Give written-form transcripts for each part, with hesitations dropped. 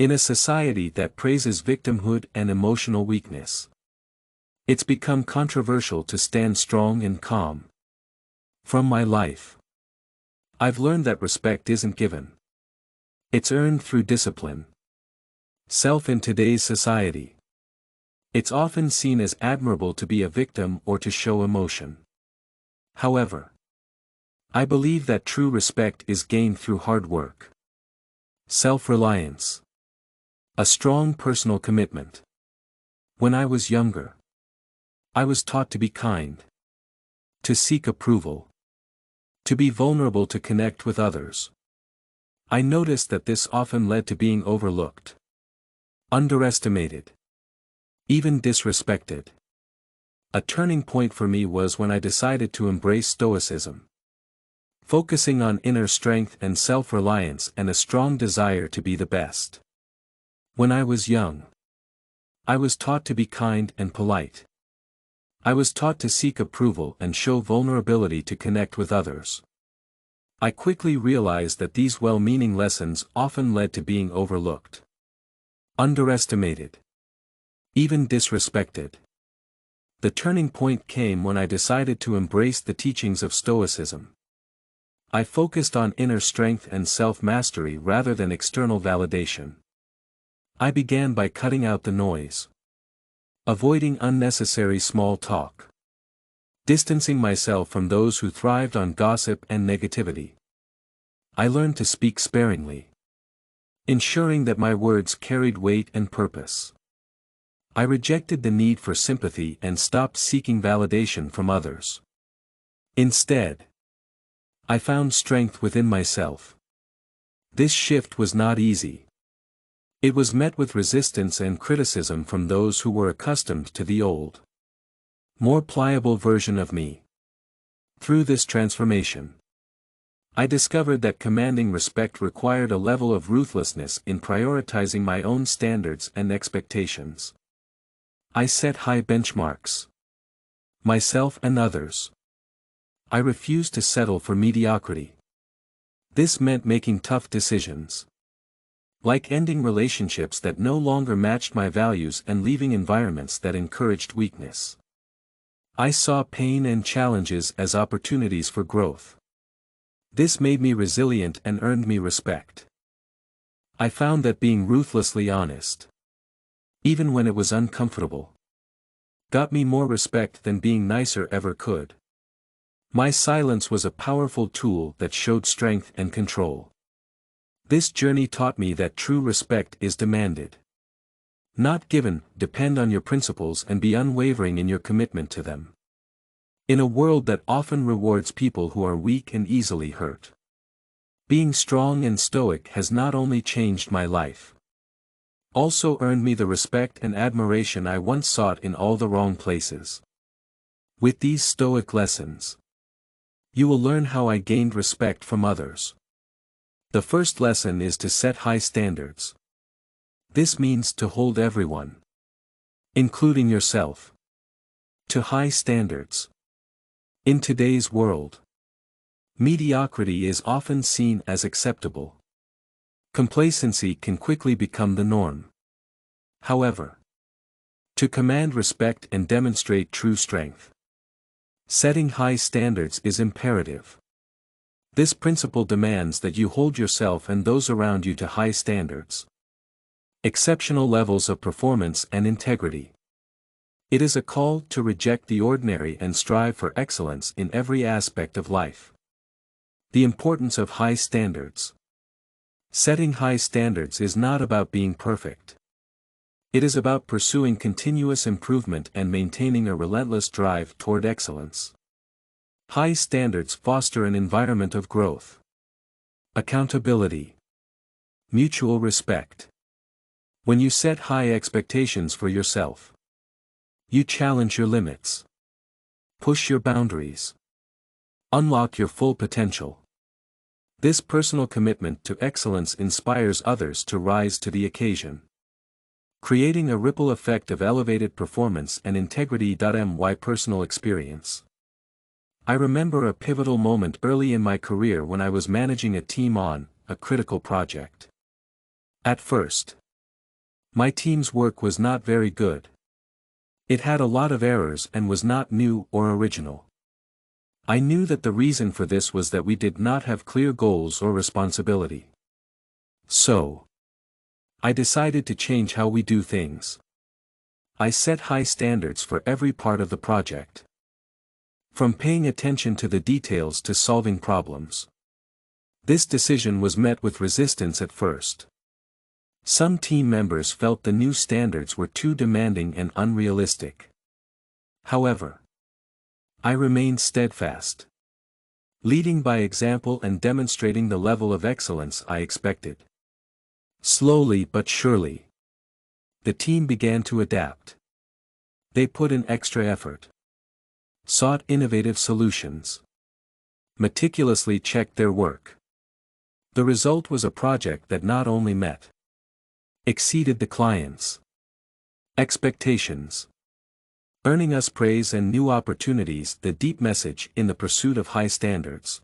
In a society that praises victimhood and emotional weakness, it's become controversial to stand strong and calm. From my life, I've learned that respect isn't given. It's earned through discipline. In today's society, it's often seen as admirable to be a victim or to show emotion. However, I believe that true respect is gained through hard work, self-reliance, a strong personal commitment. When I was younger, I was taught to be kind, to seek approval, to be vulnerable, to connect with others. I noticed that this often led to being overlooked, underestimated, even disrespected. A turning point for me was when I decided to embrace Stoicism, focusing on inner strength and self-reliance and a strong desire to be the best. When I was young, I was taught to be kind and polite. I was taught to seek approval and show vulnerability to connect with others. I quickly realized that these well-meaning lessons often led to being overlooked, underestimated, even disrespected. The turning point came when I decided to embrace the teachings of Stoicism. I focused on inner strength and self-mastery rather than external validation. I began by cutting out the noise, avoiding unnecessary small talk, distancing myself from those who thrived on gossip and negativity. I learned to speak sparingly, ensuring that my words carried weight and purpose. I rejected the need for sympathy and stopped seeking validation from others. Instead, I found strength within myself. This shift was not easy. It was met with resistance and criticism from those who were accustomed to the old, more pliable version of me. Through this transformation, I discovered that commanding respect required a level of ruthlessness in prioritizing my own standards and expectations. I set high benchmarks, myself and others. I refused to settle for mediocrity. This meant making tough decisions, like ending relationships that no longer matched my values and leaving environments that encouraged weakness. I saw pain and challenges as opportunities for growth. This made me resilient and earned me respect. I found that being ruthlessly honest, even when it was uncomfortable, got me more respect than being nicer ever could. My silence was a powerful tool that showed strength and control. This journey taught me that true respect is demanded, not given. Depend on your principles and be unwavering in your commitment to them. In a world that often rewards people who are weak and easily hurt, being strong and stoic has not only changed my life, also earned me the respect and admiration I once sought in all the wrong places. With these Stoic lessons, you will learn how I gained respect from others. The first lesson is to set high standards. This means to hold everyone, including yourself, to high standards. In today's world, mediocrity is often seen as acceptable. Complacency can quickly become the norm. However, to command respect and demonstrate true strength, setting high standards is imperative. This principle demands that you hold yourself and those around you to high standards, exceptional levels of performance and integrity. It is a call to reject the ordinary and strive for excellence in every aspect of life. The importance of high standards. Setting high standards is not about being perfect. It is about pursuing continuous improvement and maintaining a relentless drive toward excellence. High standards foster an environment of growth, accountability, mutual respect. When you set high expectations for yourself, you challenge your limits, push your boundaries, unlock your full potential. This personal commitment to excellence inspires others to rise to the occasion, creating a ripple effect of elevated performance and integrity. My personal experience. I remember a pivotal moment early in my career when I was managing a team on a critical project. At first, My team's work was not very good. It had a lot of errors and was not new or original. I knew that the reason for this was that we did not have clear goals or responsibility. So, I decided to change how we do things. I set high standards for every part of the project. From paying attention to the details to solving problems. This decision was met with resistance at first. Some team members felt the new standards were too demanding and unrealistic. However, I remained steadfast, leading by example and demonstrating the level of excellence I expected. Slowly but surely, the team began to adapt. They put in extra effort, sought innovative solutions, meticulously checked their work. The result was a project that not only exceeded the client's expectations, earning us praise and new opportunities. The deep message in the pursuit of high standards.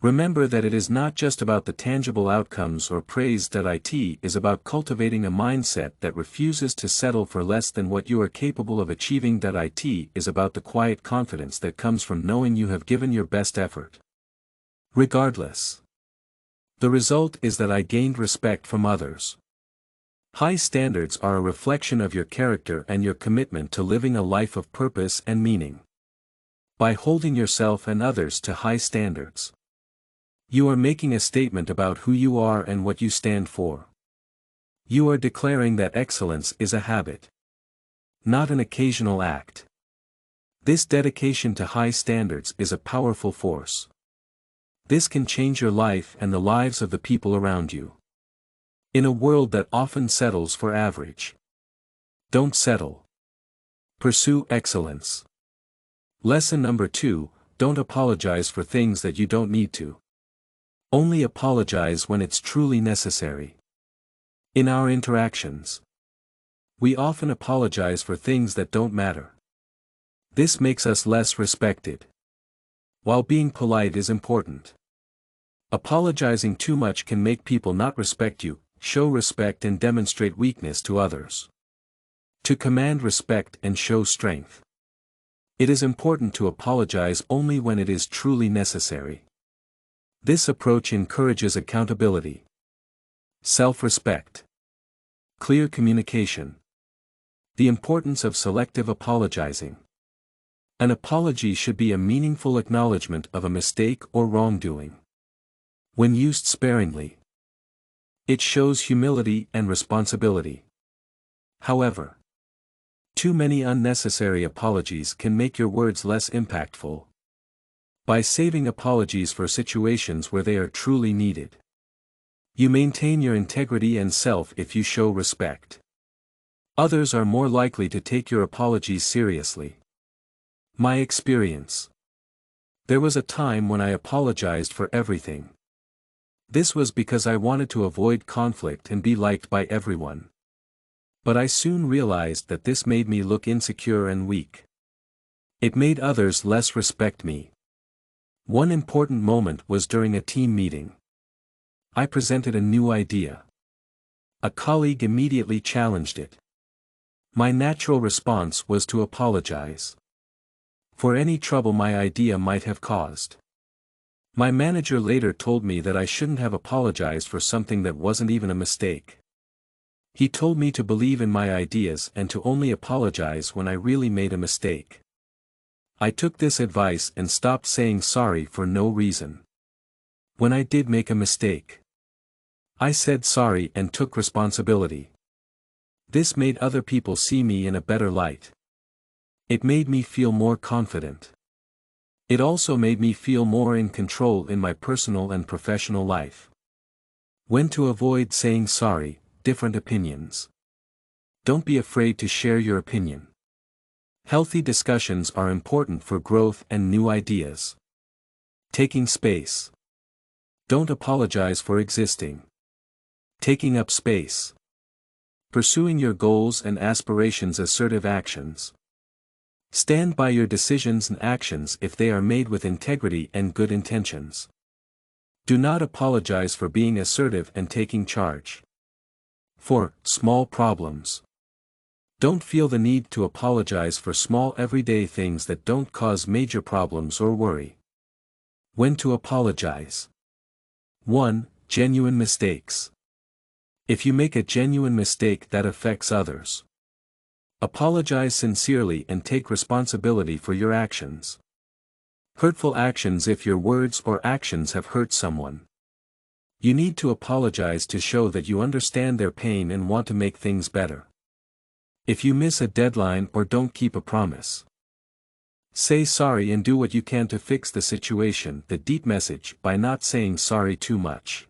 Remember that it is not just about the tangible outcomes or praise. It is about cultivating a mindset that refuses to settle for less than what you are capable of achieving. It is about the quiet confidence that comes from knowing you have given your best effort. Regardless. The result is that I gained respect from others. High standards are a reflection of your character and your commitment to living a life of purpose and meaning. By holding yourself and others to high standards, you are making a statement about who you are and what you stand for. You are declaring that excellence is a habit, not an occasional act. This dedication to high standards is a powerful force. This can change your life and the lives of the people around you. In a world that often settles for average, don't settle. Pursue excellence. Lesson number 2, don't apologize for things that you don't need to. Only apologize when it's truly necessary. In our interactions, we often apologize for things that don't matter. This makes us less respected. While being polite is important, apologizing too much can make people not respect you. Show respect and demonstrate weakness to others. To command respect and show strength, it is important to apologize only when it is truly necessary. This approach encourages accountability, self-respect, clear communication. The importance of selective apologizing. An apology should be a meaningful acknowledgement of a mistake or wrongdoing. When used sparingly, it shows humility and responsibility. However, too many unnecessary apologies can make your words less impactful. By saving apologies for situations where they are truly needed, you maintain your integrity and self. If you show respect, others are more likely to take your apologies seriously. My experience. There was a time when I apologized for everything. This was because I wanted to avoid conflict and be liked by everyone. But I soon realized that this made me look insecure and weak. It made others less respect me. One important moment was during a team meeting. I presented a new idea. A colleague immediately challenged it. My natural response was to apologize for any trouble my idea might have caused. My manager later told me that I shouldn't have apologized for something that wasn't even a mistake. He told me to believe in my ideas and to only apologize when I really made a mistake. I took this advice and stopped saying sorry for no reason. When I did make a mistake, I said sorry and took responsibility. This made other people see me in a better light. It made me feel more confident. It also made me feel more in control in my personal and professional life. When to avoid saying sorry. Different opinions. Don't be afraid to share your opinion. Healthy discussions are important for growth and new ideas. Taking space. Don't apologize for existing. Taking up space. Pursuing your goals and aspirations. Assertive actions. Stand by your decisions and actions if they are made with integrity and good intentions. Do not apologize for being assertive and taking charge. 4. Small problems. Don't feel the need to apologize for small everyday things that don't cause major problems or worry. When to apologize. 1. Genuine mistakes. If you make a genuine mistake that affects others, apologize sincerely and take responsibility for your actions. Hurtful actions. If your words or actions have hurt someone, you need to apologize to show that you understand their pain and want to make things better. If you miss a deadline or don't keep a promise, say sorry and do what you can to fix the situation. The deep message. By not saying sorry too much,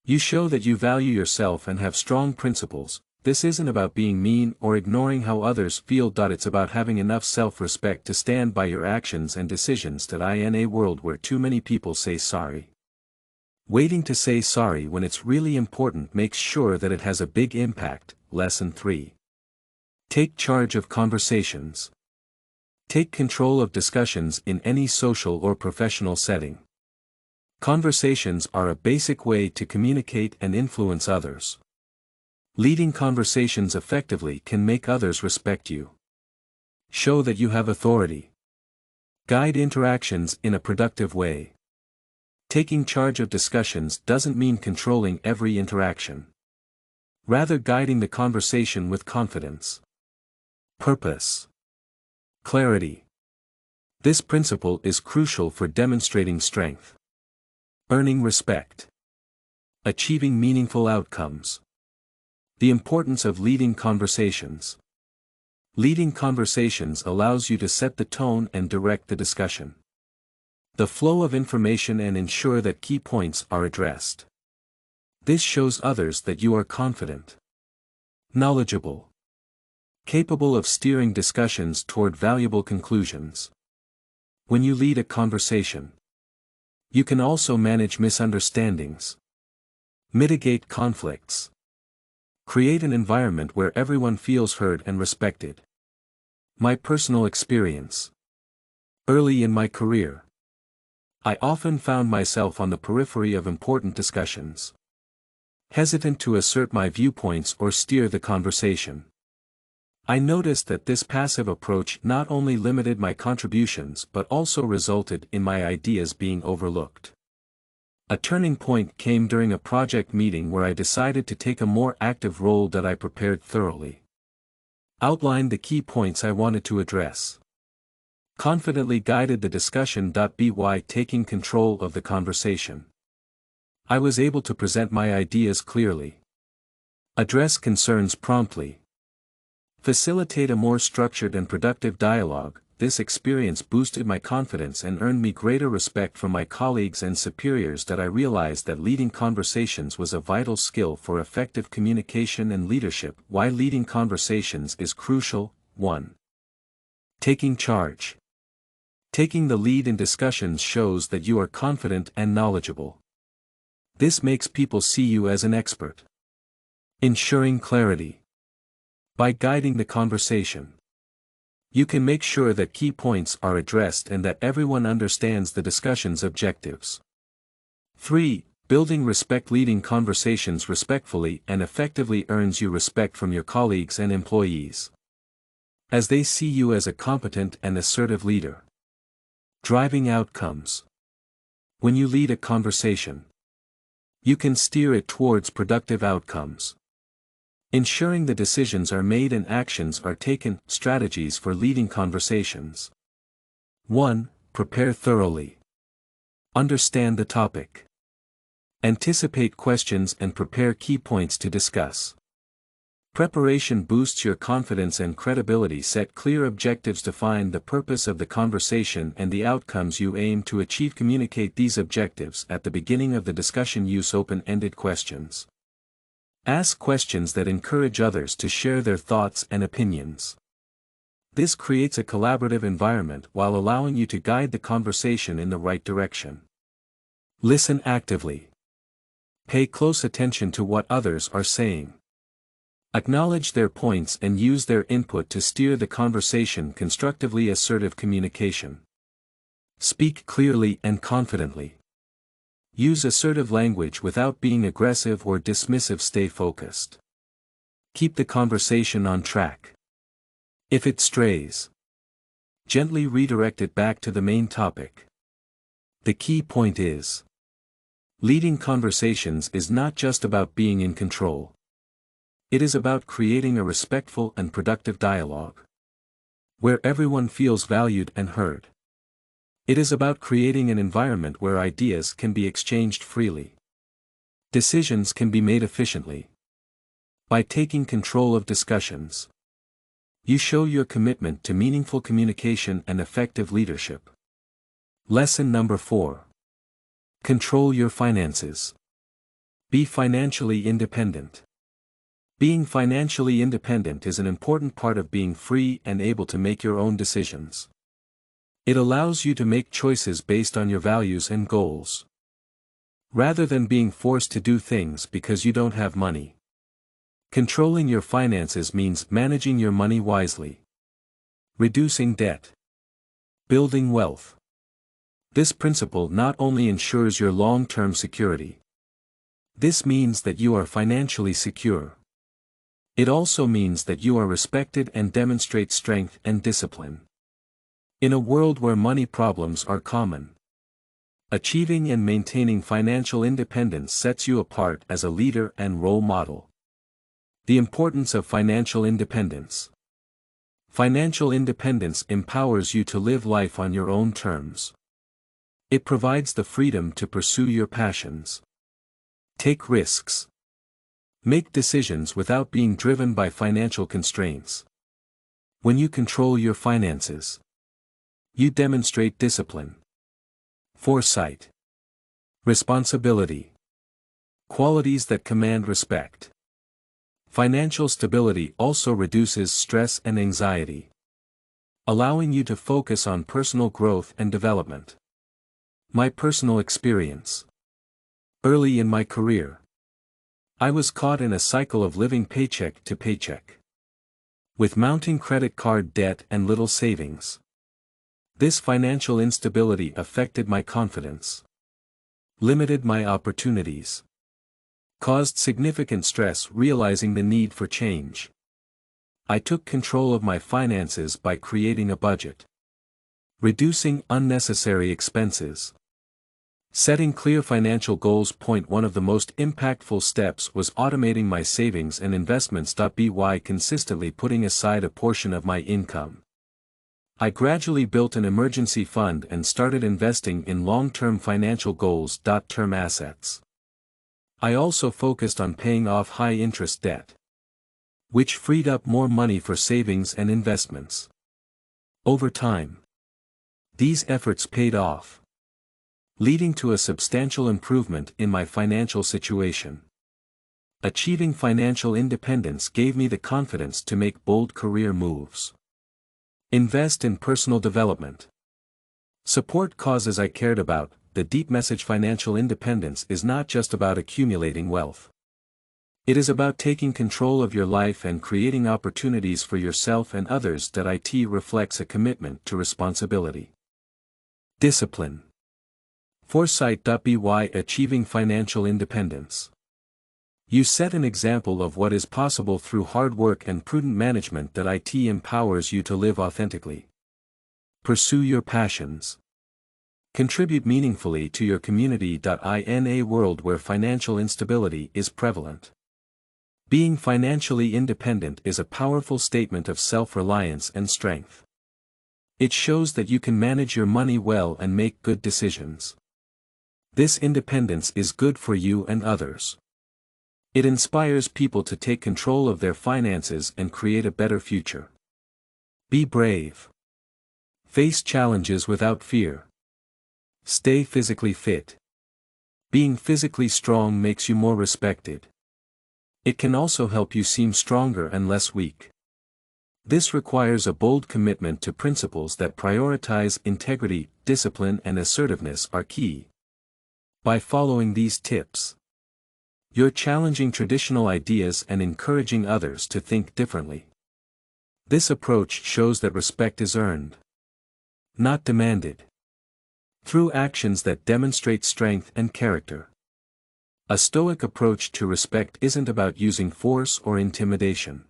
you show that you value yourself and have strong principles. This isn't about being mean or ignoring how others feel. It's about having enough self-respect to stand by your actions and decisions. In a world where too many people say sorry, waiting to say sorry when it's really important makes sure that it has a big impact. Lesson 3. Take charge of conversations. Take control of discussions in any social or professional setting. Conversations are a basic way to communicate and influence others. Leading conversations effectively can make others respect you. Show that you have authority. Guide interactions in a productive way. Taking charge of discussions doesn't mean controlling every interaction. Rather, guiding the conversation with confidence. Purpose. Clarity. This principle is crucial for demonstrating strength, earning respect, achieving meaningful outcomes. The importance of leading conversations. Leading conversations allows you to set the tone and direct the discussion, the flow of information, and ensure that key points are addressed. This shows others that you are confident, knowledgeable, capable of steering discussions toward valuable conclusions. When you lead a conversation, you can also manage misunderstandings, mitigate conflicts, create an environment where everyone feels heard and respected. My personal experience. Early in my career, I often found myself on the periphery of important discussions, hesitant to assert my viewpoints or steer the conversation. I noticed that this passive approach not only limited my contributions but also resulted in my ideas being overlooked. A turning point came during a project meeting where I decided to take a more active role. I prepared thoroughly, outlined the key points I wanted to address, confidently guided the discussion. By taking control of the conversation, I was able to present my ideas clearly, address concerns promptly, facilitate a more structured and productive dialogue. This experience boosted my confidence and earned me greater respect from my colleagues and superiors. I realized that leading conversations was a vital skill for effective communication and leadership. Why leading conversations is crucial. 1. Taking charge. Taking the lead in discussions shows that you are confident and knowledgeable. This makes people see you as an expert. Ensuring clarity. By guiding the conversation, you can make sure that key points are addressed and that everyone understands the discussion's objectives. 3. Building respect. Leading conversations respectfully and effectively earns you respect from your colleagues and employees, as they see you as a competent and assertive leader. Driving outcomes. When you lead a conversation, you can steer it towards productive outcomes, ensuring the decisions are made and actions are taken. Strategies for leading conversations. 1. Prepare thoroughly. Understand the topic. Anticipate questions and prepare key points to discuss. Preparation boosts your confidence and credibility. Set clear objectives. Define the purpose of the conversation and the outcomes you aim to achieve. Communicate these objectives at the beginning of the discussion. Use open-ended questions. Ask questions that encourage others to share their thoughts and opinions. This creates a collaborative environment while allowing you to guide the conversation in the right direction. Listen actively. Pay close attention to what others are saying. Acknowledge their points and use their input to steer the conversation constructively. Assertive communication. Speak clearly and confidently. Use assertive language without being aggressive or dismissive. Stay focused. Keep the conversation on track. If it strays, gently redirect it back to the main topic. The key point is, leading conversations is not just about being in control. It is about creating a respectful and productive dialogue, where everyone feels valued and heard. It is about creating an environment where ideas can be exchanged freely. Decisions can be made efficiently. By taking control of discussions, you show your commitment to meaningful communication and effective leadership. Lesson number 4. Control your finances. Be financially independent. Being financially independent is an important part of being free and able to make your own decisions. It allows you to make choices based on your values and goals, rather than being forced to do things because you don't have money. Controlling your finances means managing your money wisely, reducing debt, building wealth. This principle not only ensures your long-term security. This means that you are financially secure. It also means that you are respected and demonstrate strength and discipline. In a world where money problems are common, achieving and maintaining financial independence sets you apart as a leader and role model. The importance of financial independence. Financial independence empowers you to live life on your own terms. It provides the freedom to pursue your passions, take risks, make decisions without being driven by financial constraints. When you control your finances, you demonstrate discipline, foresight, responsibility, qualities that command respect. Financial stability also reduces stress and anxiety, allowing you to focus on personal growth and development. My personal experience. Early in my career, I was caught in a cycle of living paycheck to paycheck, with mounting credit card debt and little savings. This financial instability affected my confidence, limited my opportunities, caused significant stress realizing the need for change. I took control of my finances by creating a budget, reducing unnecessary expenses, setting clear financial goals. One of the most impactful steps was automating my savings and investments. By consistently putting aside a portion of my income, I gradually built an emergency fund and started investing in long-term financial goals. Term assets. I also focused on paying off high-interest debt, which freed up more money for savings and investments. Over time, these efforts paid off, leading to a substantial improvement in my financial situation. Achieving financial independence gave me the confidence to make bold career moves. Invest in personal development. Support causes I cared about. The deep message: financial independence is not just about accumulating wealth. It is about taking control of your life and creating opportunities for yourself and others. It reflects a commitment to responsibility, discipline, foresight. By achieving financial independence, you set an example of what is possible through hard work and prudent management. It empowers you to live authentically, pursue your passions, contribute meaningfully to your community. In a world where financial instability is prevalent, being financially independent is a powerful statement of self-reliance and strength. It shows that you can manage your money well and make good decisions. This independence is good for you and others. It inspires people to take control of their finances and create a better future. Be brave. Face challenges without fear. Stay physically fit. Being physically strong makes you more respected. It can also help you seem stronger and less weak. This requires a bold commitment to principles that prioritize integrity, discipline, and assertiveness are key. By following these tips, you're challenging traditional ideas and encouraging others to think differently. This approach shows that respect is earned, not demanded, through actions that demonstrate strength and character. A Stoic approach to respect isn't about using force or intimidation.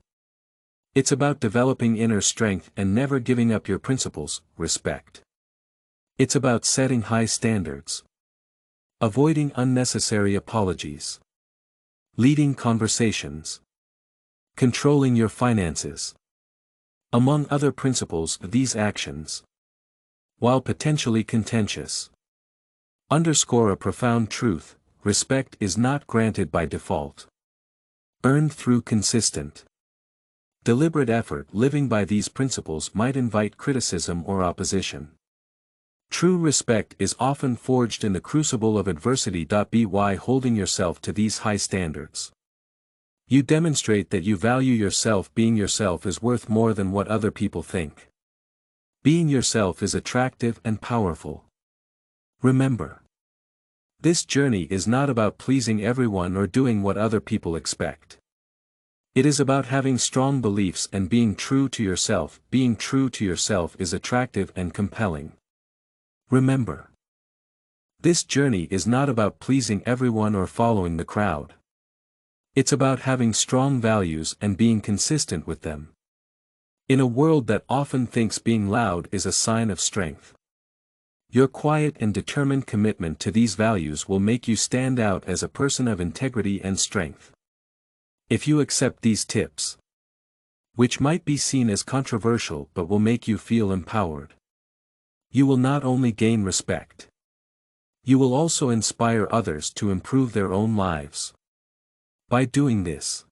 It's about developing inner strength and never giving up your principles. Respect. It's about setting high standards, avoiding unnecessary apologies, leading conversations, controlling your finances. Among other principles, these actions, while potentially contentious, underscore a profound truth: respect is not granted by default. Earned through consistent, deliberate effort. Living by these principles might invite criticism or opposition. True respect is often forged in the crucible of adversity. By holding yourself to these high standards, you demonstrate that you value yourself. Being yourself is worth more than what other people think. Being yourself is attractive and powerful. Remember, this journey is not about pleasing everyone or doing what other people expect. It is about having strong beliefs and being true to yourself. Being true to yourself is attractive and compelling. Remember, this journey is not about pleasing everyone or following the crowd. It's about having strong values and being consistent with them. In a world that often thinks being loud is a sign of strength, your quiet and determined commitment to these values will make you stand out as a person of integrity and strength. If you accept these tips, which might be seen as controversial but will make you feel empowered, you will not only gain respect, you will also inspire others to improve their own lives. By doing this,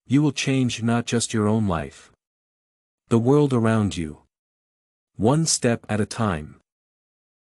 you will change not just your own life, the world around you, one step at a time.